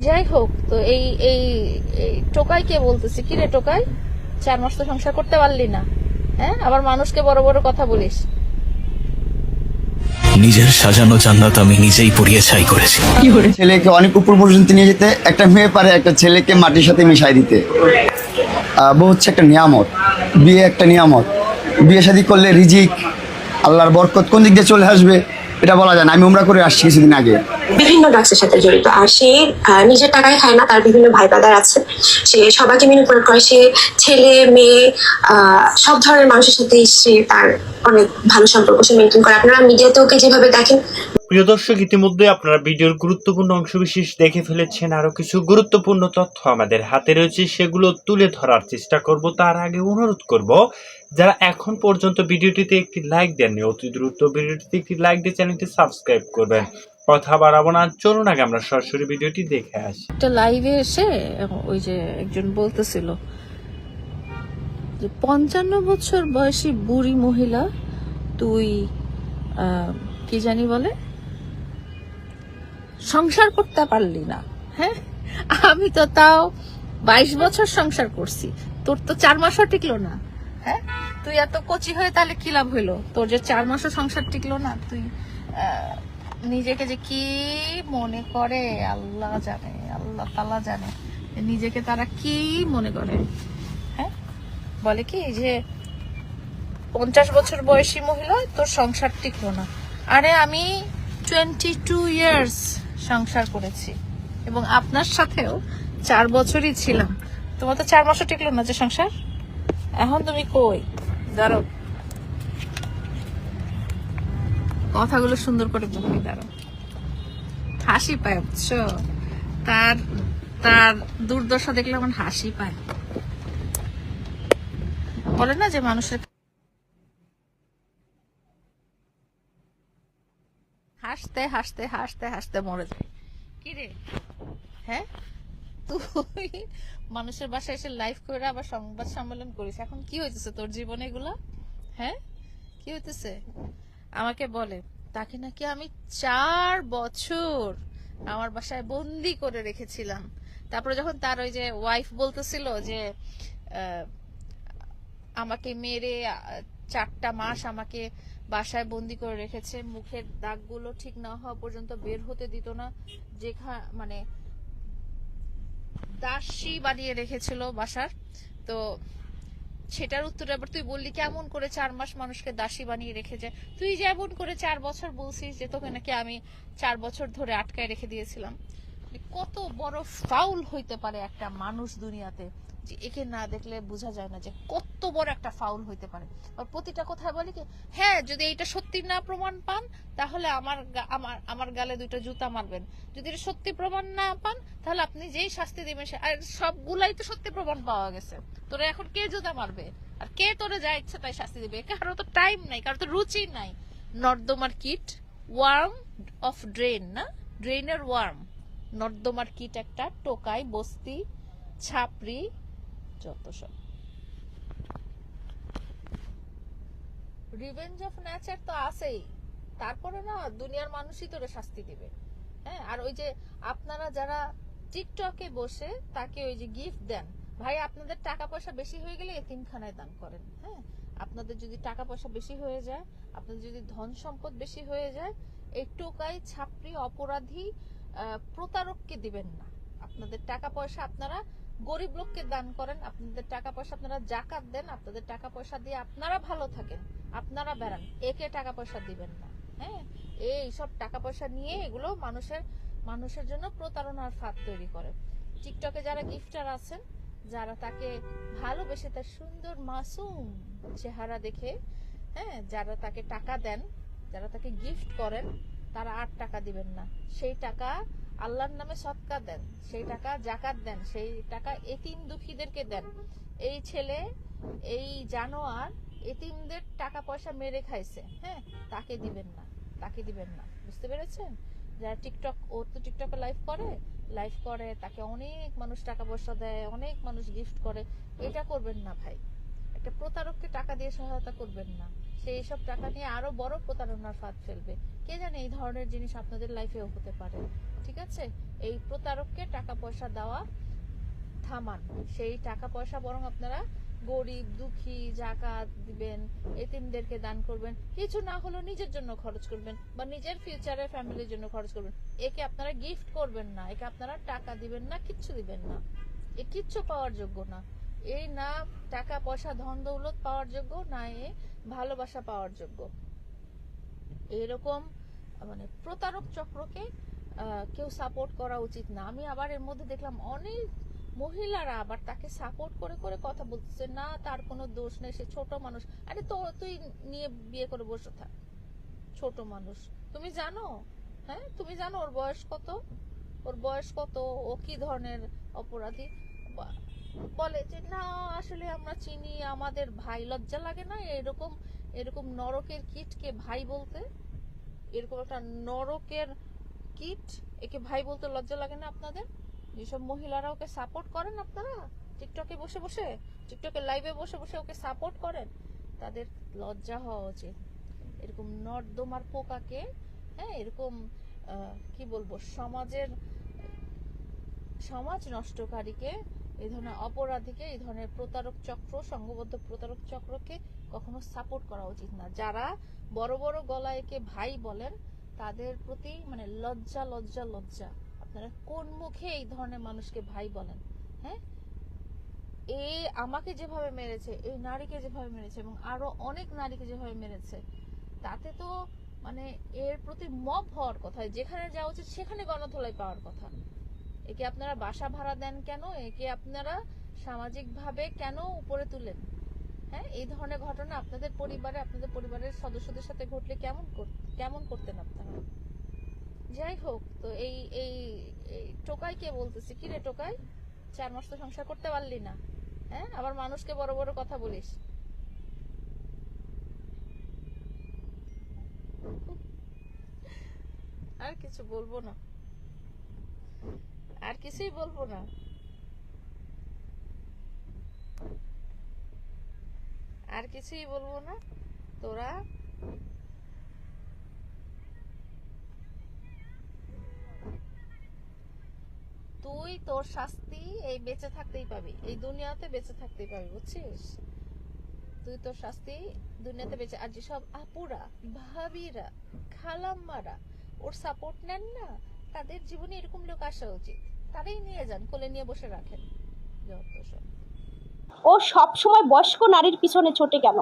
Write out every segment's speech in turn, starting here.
যাই হোক, তো এই এই এই টোকাই কে বলতেছে, কি রে টোকাই, 4 মাস তো সংসার করতে পারলি না, হ্যাঁ? আবার মানুষকে বড় বড় কথা বলিস। নিজের সাজানো জান্নাত আমি নিজেই পুড়িয়ে ছাই করেছি। ছেলেকে অনেক উপর পর্যন্ত নিয়ে যেতে একটা মেয়ে পারে একটা ছেলেকে মাটির সাথে মিশাই দিতে। বউ হচ্ছে একটা নিয়ামত, বিয়ে একটা নিয়ামত। বিয়ে শাদী করলে রিজিক, আল্লাহর বরকত কোন দিক দিয়ে চলে আসবে এটা বলা যায় না। আমি উমরা করে আসছি কিছুদিন আগে। বিভিন্ন ড্রাগসের সাথে জড়িত, আর সে নিজের টাকায় খায় না, তার বিভিন্ন ভাই ব্রাদার আছে, সে সবাইকে ম্যানিপুলেট করে। সে ছেলে মেয়ে সব ধরনের মানুষের সাথে সে তার অনেক ভালো সম্পর্ক সে মেনটেন করে। আপনারা মিডিয়াতে ওকে যেভাবে দেখেন। প্রিয় দর্শক, ইতিমধ্যে আপনারা ভিডিওর গুরুত্বপূর্ণ অংশবিশেষ দেখে ফেলেছেন। আরো কিছু গুরুত্বপূর্ণ তথ্য আমাদের হাতে রয়েছে, সেগুলো তুলে ধরার চেষ্টা করব। তার আগে অনুরোধ করব, যারা এখন পর্যন্ত ভিডিওটিতে একটি লাইক দেননি, অতি দ্রুত ভিডিওটিতে একটি লাইক দিয়ে চ্যানেলটি সাবস্ক্রাইব করবেন। কথা বাড়াবো না, চলুন আগে আমরা সরাসরি ভিডিওটি দেখে আসি। একটা লাইভে এসে ওই যে একজন বলতেছিল যে 55 বছর বয়সী বুড়ি মহিলা, তুই কি জানি বলে, সংসার করতে পারলি না। হ্যাঁ, আমি তো তাও 22 বছর সংসার করছি, তোর তো 4 মাসও টিকলো না। হ্যাঁ, তুই এত কচি হয়ে তাহলে কি লাভ হইলো? তোর যে 4 মাসও সংসার টিকলো না। তুই নিজেকে যে কি মনে করে আল্লাহ জানে, আল্লাহ তাআলা জানে নিজেকে তারা কি মনে করে। হ্যাঁ, বলে কি যে 50 বছর বয়সী মহিলা, তোর সংসার টিকলো না। আরে আমি 22 ইয়ার্স সংসার করেছি এবং আপনার সাথেও 4 বছরই ছিলাম। তোমার তো 4 মাসও টিকলো না যে সংসার। এখন তুমি কই? দাঁড়াও, কথাগুলো সুন্দর করে বলি, দাঁড়াও। হাসি পায়, বুঝছো? তার তার দুর্দশা দেখলে আমার হাসি পায়। বলে না যে মানুষের হাসতে হাসতে হাসতে হাসতে মরে যায়। কি রে? হ্যাঁ, তুই মানুষের বাসায় এসে লাইভ করে আবার সংবাদ সম্মেলন করিস। এখন কি হইতেছে তোর জীবনে এগুলা? হ্যাঁ, কি হইতেছে? আমাকে বলে তাকে নাকি আমি 4 বছর আমার বাসায় বন্দি করে রেখেছিলাম। তারপরে যখন তার ওই যে ওয়াইফ বলতেছিল যে আমাকে মেরে 4টা মাস আমাকে বাসায় বন্দি করে রেখেছে, মুখের দাগগুলো ঠিক না হওয়া পর্যন্ত বের হতে দিত না, মানে দাসী বানিয়ে রেখেছিল বাসার। তো সেটার উত্তরে আবার তুই বললি কেমন করে 4 মাস মানুষকে দাসী বানিয়ে রেখেছে। তুই যেমন করে 4 বছর বলছিস যে তোকে নাকি আমি 4 বছর ধরে আটকায় রেখে দিয়েছিলাম। কত বড় ফাউল হইতে পারে একটা মানুষ দুনিয়াতে, যে একে না দেখলে বোঝা যায় না যে কত বড় একটা ফাউল হইতে পারে। আর প্রতিটা কথায় বলে কি, হ্যাঁ যদি এটা সত্যি না প্রমাণ পান তাহলে আমার গালে 2টা জুতা মারবেন, যদি এটা সত্যি প্রমাণ না পান তাহলে আপনি যেই শাস্তি দিবেন। আর সবগুলাই তো সত্যি প্রমাণ পাওয়া গেছে, তোরা এখন কে জুতা মারবে আর কে তোরে যা ইচ্ছা তাই শাস্তি দিবে? কারো তো টাইম নাই, কারো তো রুচি নাই। নর্দমার কিট, ওয়ার্ম অফ ড্রেন, না ড্রেনের ওয়ার্ম, নর্দমার কিট একটা, টোকাই, বস্তি, ছাপরি, যত সব। রিভেঞ্জ অফ নেচার তো আছেই, তারপরে না দুনিয়ার মানুষই তোরে শাস্তি দিবে। হ্যাঁ, আর ওই যে আপনারা যারা টিকটকে বসে তাকে ওই যে গিফট দেন, ভাই আপনাদের টাকা পয়সা বেশি হয়ে গেলে এতিমখানায় দান করেন। হ্যাঁ, আপনাদের যদি টাকা পয়সা বেশি হয়ে যায়, আপনাদের যদি ধন সম্পদ বেশি হয়ে যায়, এই টোকাই, ছাপরি, অপরাধী, প্রতারককে দিবেন না। আপনাদের টাকা পয়সা আপনারা গরিব লোককে দান করেন, আপনাদের টাকা পয়সা আপনারা জাকাত দেন, আপনাদের টাকা পয়সা দিয়ে আপনারা ভালো থাকেন, আপনারা বেড়ান, একে টাকা পয়সা দিবেন না। হ্যাঁ, এই সব টাকা পয়সা নিয়ে এগুলো মানুষের জন্য প্রতারণার ফাঁদ তৈরি করে। টিকটকে যারা গিফটার আছেন, যারা তাকে ভালোবেসে তার সুন্দর মাসুম চেহারা দেখে, হ্যাঁ, যারা তাকে টাকা দেন, যারা তাকে গিফট করেন, তারা আর টাকা দিবেন না। সেই টাকা আল্লাহর নামে সদকা দেন, সেই টাকা জাকাত দেন, সেই টাকা এতিম দুঃখীদেরকে দেন। এই ছেলে, এই জানোয়ার এতিমদের টাকা পয়সা মেরে খাইছে, হ্যাঁ, তাকে দিবেন না, তাকে দিবেন না। বুঝতে পেরেছেন? যারা টিকটক, ও তো টিকটকে লাইভ করে তাকে অনেক মানুষ টাকা পয়সা দেয়, অনেক মানুষ গিফট করে, এটা করবেন না ভাই। একটা প্রতারককে টাকা দিয়ে সহায়তা করবেন না, সে এইসব টাকা নিয়ে আরো বড় প্রতারণার ফাঁদ ফেলবে। কে জানে এই ধরনের জিনিস আপনাদের লাইফেও হতে পারে। ঠিক আছে, এই প্রতারককে টাকা পয়সা দেওয়া থামান। সেই টাকা পয়সা বরং আপনারা গরিব দুঃখী জাকাত দিবেন, এতিমদেরকে দান করবেন, কিছু না হলেও নিজের জন্য খরচ করবেন বা নিজের ফিউচারে ফ্যামিলির জন্য খরচ করবেন। একে আপনারা গিফট করবেন না, একে আপনারা টাকা দিবেন না, কিচ্ছু দিবেন না। এ কিচ্ছু পাওয়ার যোগ্য না। এই না টাকা পয়সা ধন দৌলত পাওয়ার যোগ্য, না এ ভালোবাসা পাওয়ার যোগ্য। এরকম মানে প্রতারক চক্রকে কেউ সাপোর্ট করা উচিত না। আমি আবার এর মধ্যে দেখলাম অনেক মহিলারা আবার তাকে সাপোর্ট করে করে কথা বলতেছে, না তার কোনো দোষ নেই, সে ছোট মানুষ। আরে তো তুই নিয়ে বিয়ে করে বসে থাক, ছোট মানুষ। তুমি জানো, হ্যাঁ তুমি জানো ওর বয়স কত, ওর বয়স কত, ও কি ধরনের অপরাধী। বলে যে না আসলে আমরা চিনি, আমাদের ভাই। লজ্জা লাগে না এরকম এরকম নরকের কীটকে ভাই বলতে? এরকম একটা নরকের কীট, একে ভাই বলতে লজ্জা লাগে না আপনাদের? যেসব মহিলারা ওকে সাপোর্ট করেন, আপনারা টিকটকে বসে বসে, টিকটকে লাইভে বসে বসে ওকে সাপোর্ট করেন, তাদের লজ্জা হওয়া উচিত। এরকম নর্দমার পোকাকে, হ্যাঁ এরকম কি বলবো, সমাজ নষ্টকারীকে, এই ধরনের অপরাধীকে, এই ধরনের প্রতারক চক্র, সংঘবদ্ধ প্রতারক চক্রকে কখনো সাপোর্ট করা উচিত না। যারা বড় বড় গলায় একে ভাই বলেন, তাদের প্রতি মানে লজ্জা লজ্জা লজ্জা। আপনারা কোন মুখে এই ধরনের মানুষকে ভাই বলেন? হ্যাঁ, এই আমাকে যেভাবে মেরেছে, এই নারীকে যেভাবে মেরেছে, এবং আরো অনেক নারীকে যেভাবে মেরেছে, তাতে তো মানে এর প্রতি মব হওয়ার কথা, যেখানে যাওয়া উচিত সেখানে গণধোলাই পাওয়ার কথা। একে আপনারা বাসা ভাড়া দেন কেন? একে আপনারা সামাজিক ভাবে কেন উপরে তুলেন? হ্যাঁ, এই ধরনের ঘটনা আপনাদের পরিবারে, আপনাদের পরিবারের সদস্যদের সাথে ঘটলে কেমন করতেন আপনারা? যাই হোক, তো এই এই টোকাইকে বলতেছি, কি রে টোকাই, 4 মাস তো সংসার করতে পারলি না, হ্যাঁ আবার মানুষকে বড় বড় কথা বলিস। আর কিছু বলবো না, আর কিছুই বলবো না। আর কিছুই বলবো না। তোরা তুই তোর শাস্তি এই বেঁচে থাকতেই পাবি, এই দুনিয়াতে বেঁচে থাকতেই পাবি, বুঝছিস? তুই তোর শাস্তি দুনিয়াতে বেঁচে। আর যেসব আপুরা, ভাবিরা, খালাম্মারা ওর সাপোর্ট নেন না, তাদের জীবনে এরকম লোক আসা উচিত। তারাই নিয়ে যান, কোলে নিয়ে বসে রাখেন। যত সব ও সব সময় বয়স্ক নারীর পিছনে ছোটে কেন?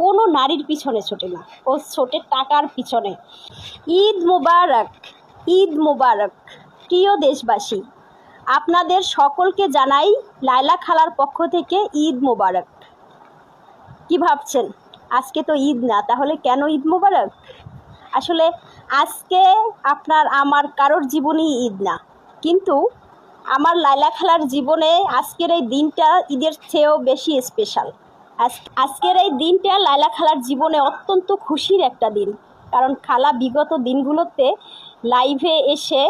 কোনো নারীর পিছনে ছোটে না, ও ছোটে টাকার পিছনে। ঈদ মোবারক, ঈদ মোবারক। প্রিয় দেশবাসী, আপনাদের সকলকে জানাই লায়লা খালার পক্ষ থেকে ঈদ মোবারক। কি ভাবছেন আজকে তো ঈদ না, তাহলে কেন ঈদ মোবারক? আসলে আজকে আপনার আমার কারোর জীবনেই ঈদ না, কিন্তু আমার লায়লা খালার জীবনে আজকের এই দিনটা ঈদের চেয়েও বেশি স্পেশাল। আজকের এই দিনটা লায়লা খালার জীবনে অত্যন্ত খুশির একটা দিন, কারণ খালা বিগত দিনগুলোতে লাইভে এসে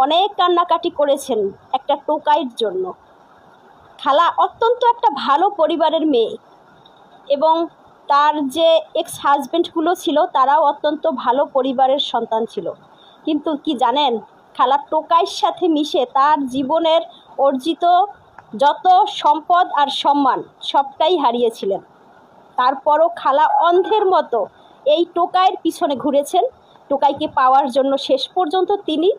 অনেক কান্নাকাটি করেছেন একটা টোকাইয়ের জন্য। খালা অত্যন্ত একটা ভালো পরিবারের মেয়ে, এবং তার যে এক্স হাজব্যান্ডগুলো ছিল তারাও অত্যন্ত ভালো পরিবারের সন্তান ছিল। কিন্তু কি জানেন, খালা টোকাইয়ের সাথে মিশে তার জীবনের অর্জিত যত সম্পদ আর সম্মান সবটাই হারিয়েছিলেন। তারপরও খালা অন্ধের মতো এই টোকাইয়ের পিছনে ঘুরেছেন, টোকাইকে পাওয়ার জন্য শেষ পর্যন্ত তিনি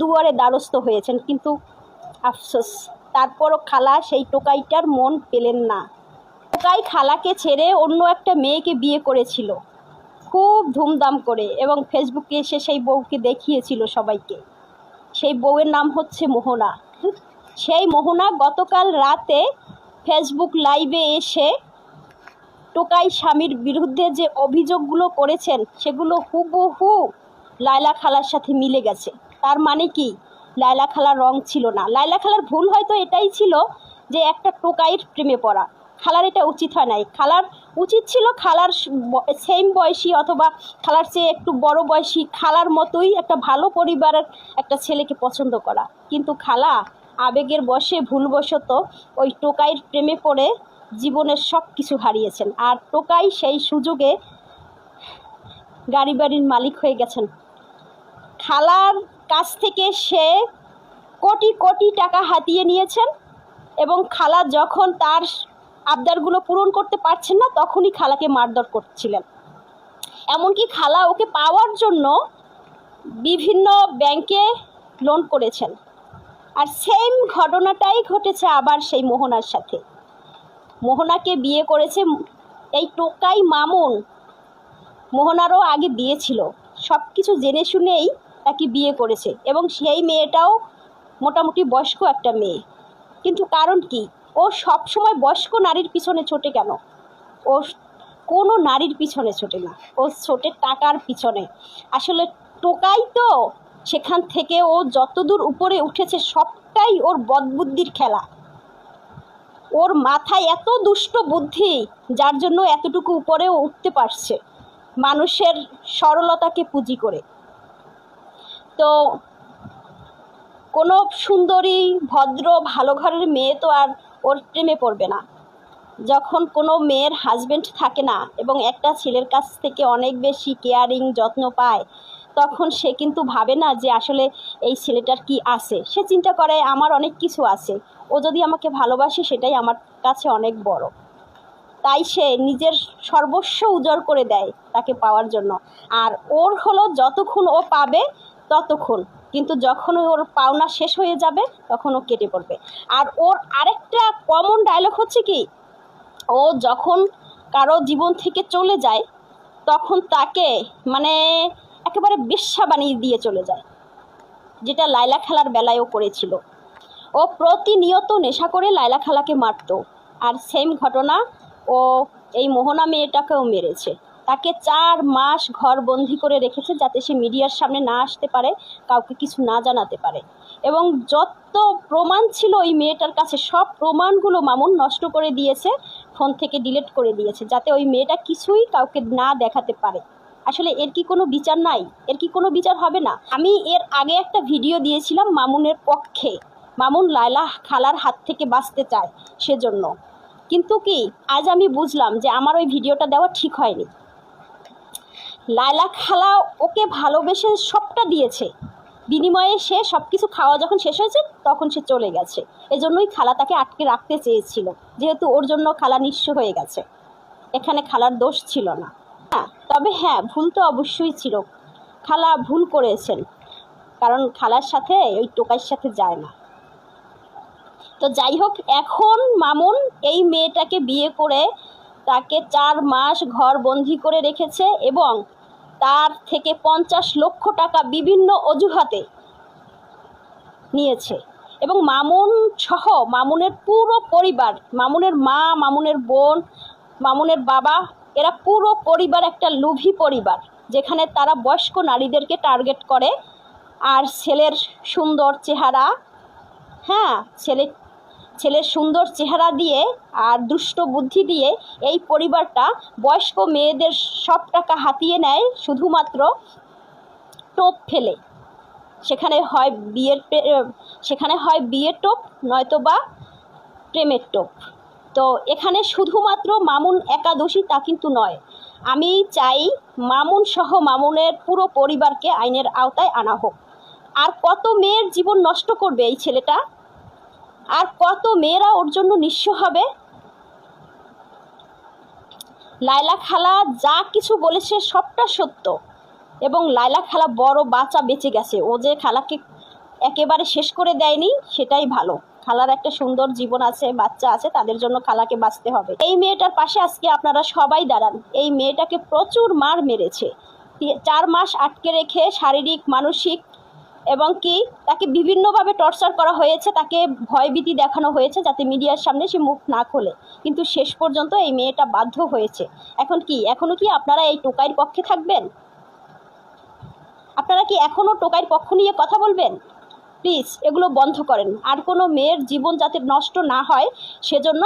দুয়ারে দ্বারস্থ হয়েছেন। কিন্তু আফসোস, তারপরও খালা সেই টোকাইটার মন পেলেন না। টোকাই খালাকে ছেড়ে অন্য একটা মেয়েকে বিয়ে করেছিল খুব ধুমধাম করে, এবং ফেসবুকে এসে সেই বউকে দেখিয়েছিল সবাইকে। সেই বউয়ের নাম হচ্ছে মোহনা। সেই মোহনা গতকাল রাতে ফেসবুক লাইভে এসে টোকাই স্বামীর বিরুদ্ধে যে অভিযোগগুলো করেছেন সেগুলো হুবহু লায়লা খালার সাথে মিলে গেছে। তার মানে কি, লায়লা খালার রং ছিল না। লায়লা খালার ভুল হয়তো এটাই ছিল যে একটা টোকাইয়ের প্রেমে পড়া। খালার এটা উচিত হয় নাই। খালার উচিত ছিল খালার সেম বয়সী অথবা খালার চেয়ে একটু বড় বয়সী, খালার মতোই একটা ভালো পরিবারের একটা ছেলেকে পছন্দ করা। কিন্তু খালা আবেগের বশে ভুলবশত ওই টোকাইয়ের প্রেমে পড়ে জীবনের সব কিছু হারিয়েছেন। আর টোকাই সেই সুযোগে গাড়ি বাড়ির মালিক হয়ে গেছেন। খালার কাছ থেকে সে কোটি কোটি টাকা হাতিয়ে নিয়েছেন এবং খালা যখন তার আবদারগুলো পূরণ করতে পারছেন না তখনই খালাকে মারধর করছিলেন। এমনকি খালা ওকে পাওয়ার জন্য বিভিন্ন ব্যাংকে লোন করেছেন। আর সেম ঘটনাটাই ঘটেছে আবার সেই মোহনার সাথে। মোহনাকে বিয়ে করেছে এই টোকাই মামুন। মোহনারও আগে বিয়ে ছিল, সব কিছু জেনে শুনেই তাকে বিয়ে করেছে এবং সেই মেয়েটাও মোটামুটি বয়স্ক একটা মেয়ে। কিন্তু কারণ কি, ও সব সময় বয়স্ক নারীর পিছনে ছোটে কেন? ও কোনো নারীর পিছনে ছোটে না, ও ছোটে টাকার পিছনে। আসলে টোকাই তো, সেখান থেকে ও যতদূর উপরে উঠেছে সবটাই ওর বদবুদ্ধির খেলা। ওর মাথায় এত দুষ্ট বুদ্ধি যার জন্য এতটুকু উপরেও উঠতে পারছে মানুষের সরলতাকে পুঁজি করে। তো কোনো সুন্দরী ভদ্র ভালো ঘরের মেয়ে তো আর ওর প্রেমে পড়বে না। যখন কোনো মেয়ের হাজবেন্ড থাকে না এবং একটা ছেলের কাছ থেকে অনেক বেশি কেয়ারিং যত্ন পায়, তখন সে কিন্তু ভাবে না যে আসলে এই ছেলেটার কি আছে। সে চিন্তা করে আমার অনেক কিছু আছে, ও যদি আমাকে ভালোবাসে সেটাই আমার কাছে অনেক বড়। তাই সে নিজের সর্বস্ব উজাড় করে দেয় তাকে পাওয়ার জন্য। আর ওর হলো যতক্ষণ ও পাবে ততক্ষণ, কিন্তু যখন ওর পাওনা শেষ হয়ে যাবে তখন ও কেটে পড়বে। আর ওর আরেকটা কমন ডায়লগ হচ্ছে কি, ও যখন কারো জীবন থেকে চলে যায় তখন তাকে মানে একেবারে বেশ্যা বানিয়ে দিয়ে চলে যায়, যেটা লায়লা খালার বেলায়ও করেছিল। ও প্রতিনিয়ত নেশা করে লায়লা খালাকে মারতো। আর সেম ঘটনা ও এই মোহনা মেয়েটাকেও মেরেছে। তাকে 4 মাস ঘর বন্দি করে রেখেছে যাতে সে মিডিয়ার সামনে না আসতে পারে, কাউকে কিছু না জানাতে পারে। এবং যত প্রমাণ ছিল ওই মেয়েটার কাছে সব প্রমাণগুলো মামুন নষ্ট করে দিয়েছে, ফোন থেকে ডিলিট করে দিয়েছে, যাতে ওই মেয়েটা কিছুই কাউকে না দেখাতে পারে। আসলে এর কি কোনো বিচার নাই? এর কি কোনো বিচার হবে না? আমি এর আগে একটা ভিডিও দিয়েছিলাম মামুনের পক্ষে, মামুন লায়লা খালার হাত থেকে বাঁচতে চায় সেজন্য। কিন্তু কি আজ আমি বুঝলাম যে আমার ওই ভিডিওটা দেওয়া ঠিক হয়নি। লায়লা খালা ওকে ভালোবেসে সবটা দিয়েছে, বিনিময়ে সে সব কিছু খাওয়া যখন শেষ হয়েছে তখন সে চলে গেছে। এজন্যই খালা তাকে আটকে রাখতে চেয়েছিল, যেহেতু ওর জন্য খালা নিঃস্ব হয়ে গেছে। এখানে খালার দোষ ছিল না। তবে হ্যাঁ, ভুল তো অবশ্যই ছিল, খালা ভুল করেছেন, কারণ খালার সাথে ওই টোকাইয়ের সাথে যায় না। তো যাই হোক, এখন মামুন এই মেয়েটাকে বিয়ে করে তাকে 4 মাস ঘর বন্দি করে রেখেছে এবং তার থেকে 50 লক্ষ টাকা বিভিন্ন অজুহাতে নিয়েছে। এবং মামুন সহ মামুনের পুরো পরিবার, মামুনের মা, মামুনের বোন, মামুনের বাবা, এরা পুরো পরিবার একটা লোভী পরিবার, যেখানে তারা বয়স্ক নারীদেরকে টার্গেট করে। আর ছেলের সুন্দর চেহারা, হ্যাঁ ছেলের সুন্দর চেহারা দিয়ে আর দুষ্ট বুদ্ধি দিয়ে এই পরিবারটা বয়স্ক মেয়েদের সব টাকা হাতিয়ে নেয় শুধুমাত্র টোপ ফেলে। সেখানে হয় বিয়ের টোপ, নয়তোবা প্রেমের টোপ। তো এখানে শুধুমাত্র মামুন একা দোষী তা কিন্তু নয়। আমি চাই মামুন সহ মামুনের পুরো পরিবারকে আইনের আওতায় আনা হোক। আর কত মেয়ের জীবন নষ্ট করবে এই ছেলেটা, আর কত মেয়েরা ওর জন্য নিঃস্ব হবে। লায়লা খালা যা কিছু বলেছে সবটা সত্য, এবং লায়লা খালা বড় বাঁচা বেঁচে গেছে। ও যে খালাকে একেবারে শেষ করে দেয়নি সেটাই ভালো। খালার একটা সুন্দর জীবন আছে, বাচ্চা আছে, তাদের জন্য খালাকে বাঁচতে হবে। এই মেয়েটার পাশে আজকে আপনারা সবাই দাঁড়ান। এই মেয়েটাকে প্রচুর মার মেরেছে, 4 মাস আটকে রেখে শারীরিক, মানসিক এবং কি তাকে বিভিন্নভাবে টর্চার করা হয়েছে, তাকে ভয়ভীতি দেখানো হয়েছে যাতে মিডিয়ার সামনে সে মুখ না খোলে। কিন্তু শেষ পর্যন্ত এই মেয়েটা বাধ্য হয়েছে। এখনো কি আপনারা এই টোকাইয়ের পক্ষে থাকবেন? আপনারা কি এখনও টোকাইয়ের পক্ষ নিয়ে কথা বলবেন? প্লিজ এগুলো বন্ধ করেন। আর কোনো মেয়ের জীবন যাতে নষ্ট না হয় সেজন্য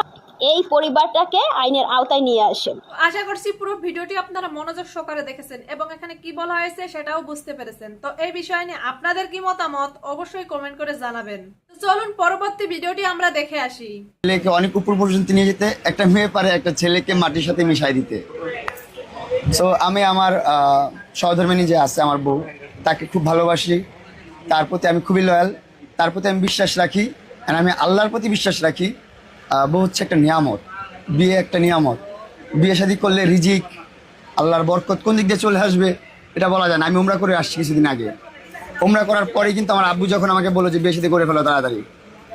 এই পরিবারটাকে আইনের আওতায় নিয়ে আসেন। আশা করছি পুরো ভিডিওটি আপনারা মনোযোগ সহকারে দেখেছেন এবং এখানে কি বলা হয়েছে সেটাও বুঝতে পেরেছেন। তো এই বিষয় নিয়ে আপনাদের কি মতামত অবশ্যই কমেন্ট করে জানাবেন। তো চলুন পরবর্তী ভিডিওটি আমরা দেখে আসি। ছেলেকে অনেক উপর পর্যন্ত নিয়ে যেতে একটা মেয়ে পারে একটা ছেলেকে মাটির সাথে মিশাই দিতে। সো আমি আমার সহধর্মিণী যে আছে আমার বউ, তাকে খুব ভালোবাসি, তার প্রতি আমি খুবই লয়াল, তার প্রতি আমি বিশ্বাস রাখি, আর আমি আল্লাহর প্রতি বিশ্বাস রাখি। বউ হচ্ছে একটা নিয়ামত, বিয়ে একটা নিয়ামত। বিয়ে শাদী করলে রিজিক, আল্লাহর বরকত কোন দিক দিয়ে চলে আসবে এটা বলা যায় না। আমি উমরা করে আসছি কিছুদিন আগে, উমরা করার পরেই কিন্তু আমার আব্বু যখন আমাকে বললো যে বিয়ে শাদী করে ফেলো তাড়াতাড়ি,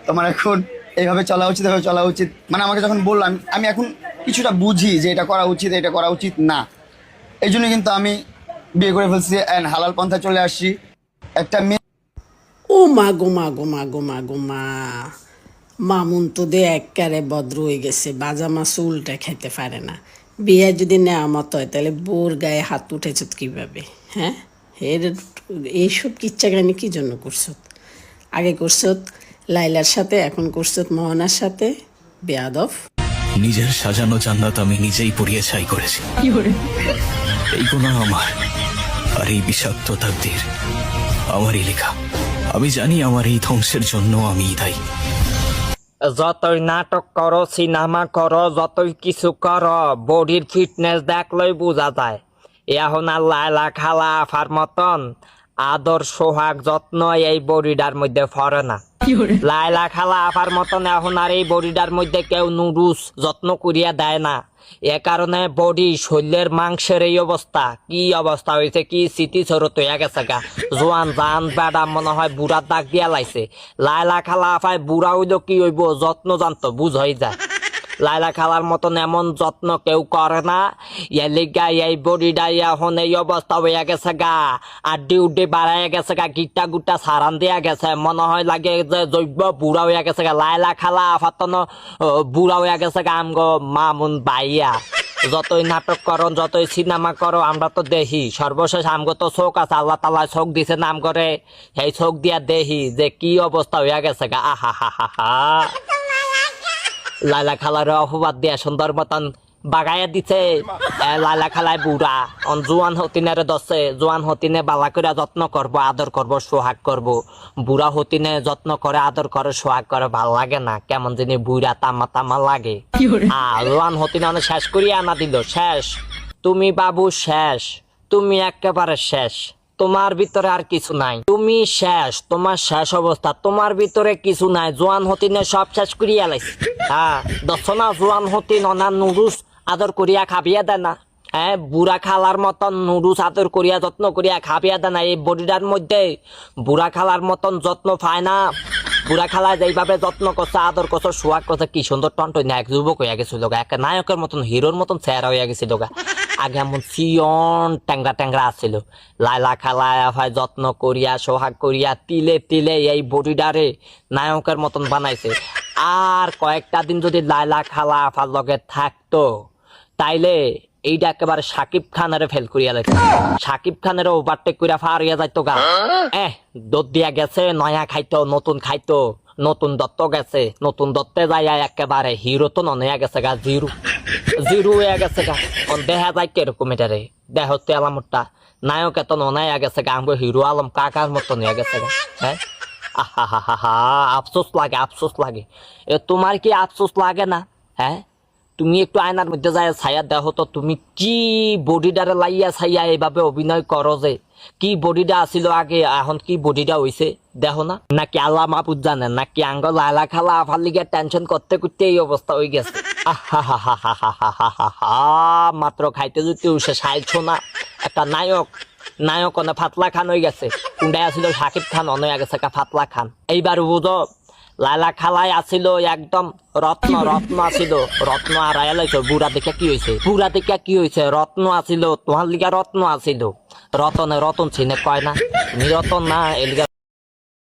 তোমার এখন এইভাবে চলা উচিত, এভাবে চলা উচিত, মানে আমাকে যখন বললো আমি এখন কিছুটা বুঝি যে এটা করা উচিত, এটা করা উচিত না। এই জন্য কিন্তু আমি বিয়ে করে ফেলছি অ্যান্ড হালাল পন্থায় চলে আসছি। একটা মেয়ে ও মা গো মা গো মা গো মা গো মা, মামুন তো দে একবারে বদ্র হয়ে গেছে, বাজা মাছ উল্টা খাইতে পারে না। বিয়ে যদি নেয়ামত হয় তাহলে বোর গায়ে হাত উঠেছ কিভাবে? হ্যাঁ, এইসব কিচ্ছা কাহিনী কি জন্য করছত? আগে করছত লাইলার সাথে, এখন করছত মোহনার সাথে। বেয়াদব। নিজের সাজানো জান্নাত আমি নিজেই পুড়িয়ে ছাই করেছি। এই গুনাহ আমার, আর এই বিষাক্ত তাকদীর আমারই লেখা। আমি জানি আমার এই ধ্বংসের জন্য আমিই দায়ী। যতই নাটক করো, সিনেমা করো, যতই কিছু করো, বডির ফিটনেস দেখলেই বোঝা যায়। এখন আর লাইলা খালা আফার মতন আদর সোহাগ যত্ন এই বডিটার মধ্যে পড়ে না। লাইলা খালা আফার মতন এখন আর এই বডিটার মধ্যে কেউ নুডুস যত্ন করিয়া দেয় না। এ কারণে বডি শরীরের মাংসের এই অবস্থা, কি অবস্থা হয়েছে, কি স্মৃতি স্মরত হইয়া গেছে গা। জোয়ান জান বেড়া মনে হয় বুড়ার দাগ দিয়া লাইছে। লাইলা খালা আফায় বুড়া হইল কি হইব, যত্ন জানতো বুঝ হয়ে যায়। লাইলা খালার মতন এমন যত্ন কেউ করে না। এলিগা এই বডিটা এখন এই অবস্থা হইয়া গেছে গা, আড্ডি উড্ডি বাড়াইয়া গেছে গা, গিট্টা গুট্টা সারান দিয়া গেছে, মনে হয় লাগে যে জৈব বুড়া হইয়া গেছে গা। লাইলা খালা আফাতন বুড়া হইয়া গেছে গা আমগো মামুন বাইয়া। যতই নাটক করো, যতই সিনেমা করো, আমরা তো দেখি। সর্বশেষ আমগো তো চোখ আছে, আল্লাহ তাআলা চোখ দিছে নাম করে, এই চোখ দিয়া দেখি যে কি অবস্থা হইয়া গেছে গা। আহা হা হা হা। লাইলা খালার অপবাদ দিয়া সুন্দর মতন বাগাইয়া দিছে। লাইলা খালায় বুড়া, জোয়ান হতিনের দশে, জোয়ান হতিনে বালা করে যত্ন করবো, আদর করবো, সোহাগ করবো। বুড়া হতিনে যত্ন করে, আদর করে, সোহাগ করে, ভাল লাগে না, কেমন যিনি বুড়া তামা তামা লাগে। জোয়ান হতিনে অনেক শেষ করিয়া আনা দিল। শেষ তুমি বাবু, শেষ তুমি, একেবারে শেষ। তোমার ভিতরে আর কিছু নাই, তুমি শেষ, তোমার শেষ অবস্থা, তোমার ভিতরে কিছু নাই। জোয়ান হতিনে সব শেষ করিয়া লাইছে। হ্যাঁ, দর্শনা জোয়ান হতিন অনার নুডুস আদর করিয়া খাবিয়া দেয় না। হ্যাঁ, বুড়া খালার মতন নুডুস আদর করিয়া যত্ন করিয়া খাবিয়া দেয় না। এই বডিটার মধ্যে বুড়া খালার মতন যত্ন পায় না। বুড়া খালা যেইভাবে যত্ন করছে, আদর করছে, সোহাগ করছে, কি সুন্দর টনটন এক যুবক হইয়া গেছিল গা, এক নায়কের মতন, হিরোর মতন চেহারা হইয়া গেছিল গা। আগে এমন সিয়ন ট্যাংরা ট্যাংরা আসছিল। লাইলা খালা হয় যত্ন করিয়া, সোহাগ করিয়া, তিলে তিলে এই বডিটারে নায়কের মতন বানাইছে। আর কয়েকটা দিন যদি লাইলা খালা আফার লগে থাকতো, তাইলে এইটা একেবারে সাকিব খানের ফেল করিয়া লাগছে। সাকিব খানের ওভারটেক করিয়া ফার হইয়া যাইতো গা। দোদ দিয়া গেছে, নয়া খাইতো, নতুন খাইতো, নতুন দত্ত গেছে, নতুন দত্তে যাইয়া একেবারে হিরো তো নয়া গেছে গা, জিরো জিরো হইয়া গেছে গা। দেখা যায় কিরকম এটারে, দেহ তেলামুটটা নায়ক এত নয়া গেছে গা, আমগো হিরো আলম কাকার মতন হইয়া গেছে গা। হ্যাঁ, আহা হা হা হা, আফসোস লাগে, আফসোস লাগে। তোমার কি আফসোস লাগে না? হ্যাঁ, তুমি একটু আয়নার মধ্যে যায় ছায়া দেখো তো, তুমি কি বডিটারে লাইয়া ছাইয়া এইভাবে অভিনয় করো যে, কি বডিটা আসিল আগে, এখন কি বডিটা হইছে দেখো না? নাকি আল্লাহ মাহফুজ জানেন, নাকি আঙ্গ লাইলা খালা আফার লিগে টেনশন করতে করতে এই অবস্থা হয়ে গেছে। আহা হা হা হা হা হা হা হা, মাত্র খাইতে যদি উঠে সাইলছো না একটা নায়ক, নায়ক অনেক ফাতলা খান হয়ে গেছে। কোনটাই আসিল সাকিব খান, অনেক গেছে ফাতলা খান। এইবার বুঝো, লাইলা খালাই আসিল একদম রত্ন, রত্ন আসিল, রত্ন আর আয়ালাইছ। বুড়া দেখে কি হয়েছে, বুড়া দেখে কি হয়েছে, রত্ন আসিল, তোমার লিগা রত্ন আসিল। রতনে রতন চিনে কয় না, তুমি রতন না, এলিগা